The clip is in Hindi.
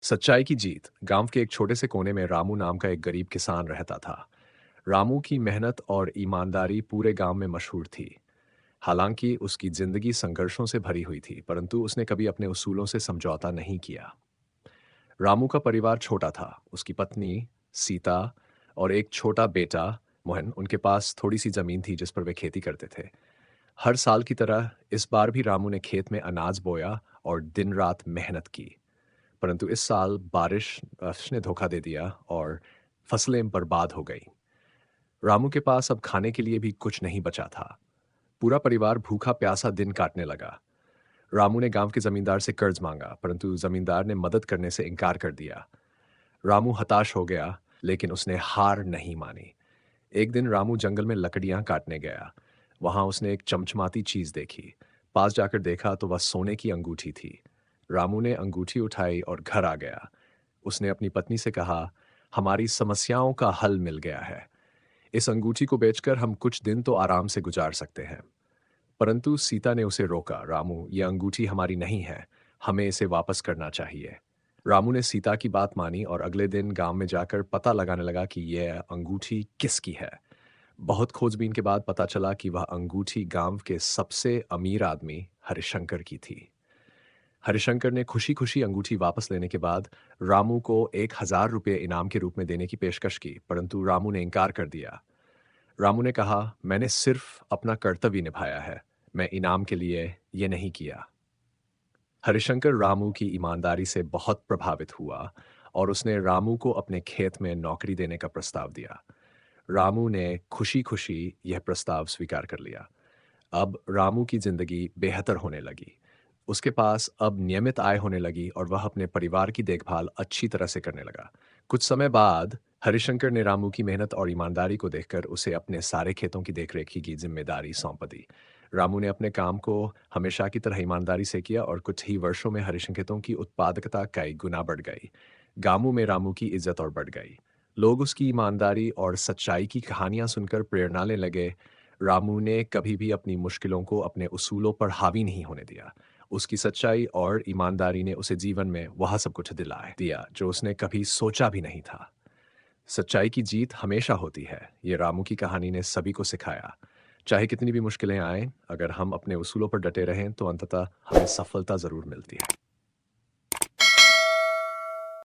सच्चाई की जीत। गांव के एक छोटे से कोने में रामू नाम का एक गरीब किसान रहता था। रामू की मेहनत और ईमानदारी पूरे गांव में मशहूर थी। हालांकि उसकी जिंदगी संघर्षों से भरी हुई थी, परंतु उसने कभी अपने उसूलों से समझौता नहीं किया। रामू का परिवार छोटा था। उसकी पत्नी सीता और एक छोटा बेटा मोहन, उनके पास थोड़ी सी जमीन थी जिस पर वे खेती करते थे। हर साल की तरह इस बार भी रामू ने खेत में अनाज बोया और दिन रात मेहनत की। परंतु इस साल बारिश ने धोखा दे दिया और फसलें बर्बाद हो गई। रामू के पास अब खाने के लिए भी कुछ नहीं बचा था। पूरा परिवार भूखा प्यासा दिन काटने लगा। रामू ने गांव के जमींदार से कर्ज मांगा, परंतु जमींदार ने मदद करने से इनकार कर दिया। रामू हताश हो गया, लेकिन उसने हार नहीं मानी। एक दिन रामू जंगल में लकड़ियां काटने गया। वहां उसने एक चमचमाती चीज देखी। पास जाकर देखा तो वह सोने की अंगूठी थी। रामू ने अंगूठी उठाई और घर आ गया। उसने अपनी पत्नी से कहा, हमारी समस्याओं का हल मिल गया है। इस अंगूठी को बेचकर हम कुछ दिन तो आराम से गुजार सकते हैं। परंतु सीता ने उसे रोका, रामू, यह अंगूठी हमारी नहीं है। हमें इसे वापस करना चाहिए। रामू ने सीता की बात मानी और अगले दिन गांव में जाकर पता लगाने लगा कि यह अंगूठी किसकी है। बहुत खोजबीन के बाद पता चला कि वह अंगूठी गांव के सबसे अमीर आदमी हरिशंकर की थी। हरिशंकर ने खुशी-खुशी अंगूठी वापस लेने के बाद रामू को 1,000 रुपये इनाम के रूप में देने की पेशकश की, परंतु रामू ने इनकार कर दिया। रामू ने कहा, मैंने सिर्फ अपना कर्तव्य निभाया है। मैं इनाम के लिए ये नहीं किया। हरिशंकर रामू की ईमानदारी से बहुत प्रभावित हुआ और उसने रामू को अपने खेत में नौकरी देने का प्रस्ताव दिया। रामू ने खुशी-खुशी यह प्रस्ताव स्वीकार कर लिया। अब रामू की जिंदगी बेहतर होने लगी। उसके पास अब नियमित आय होने लगी और वह अपने परिवार की देखभाल अच्छी तरह से करने लगा। कुछ समय बाद हरिशंकर ने रामू की मेहनत और ईमानदारी को देखकर उसे अपने सारे खेतों की देखरेख की जिम्मेदारी सौंप दी। रामू ने अपने काम को हमेशा की तरह ईमानदारी से किया और कुछ ही वर्षों में हरिशंकर की उत्पादकता कई गुना बढ़ गई। गांवों में रामू की इज्जत और बढ़ गई। लोग उसकी ईमानदारी और सच्चाई की कहानियां सुनकर प्रेरणा लेने लगे। रामू ने कभी भी अपनी मुश्किलों को अपने उसूलों पर हावी नहीं होने दिया। उसकी सच्चाई और ईमानदारी ने उसे जीवन में वह सब कुछ दिलाए दिया जो उसने कभी सोचा भी नहीं था। सच्चाई की जीत हमेशा होती है। ये रामू की कहानी ने सभी को सिखाया। चाहे कितनी भी मुश्किलें आएं, अगर हम अपने उसूलों पर डटे रहें तो अंततः हमें सफलता जरूर मिलती है।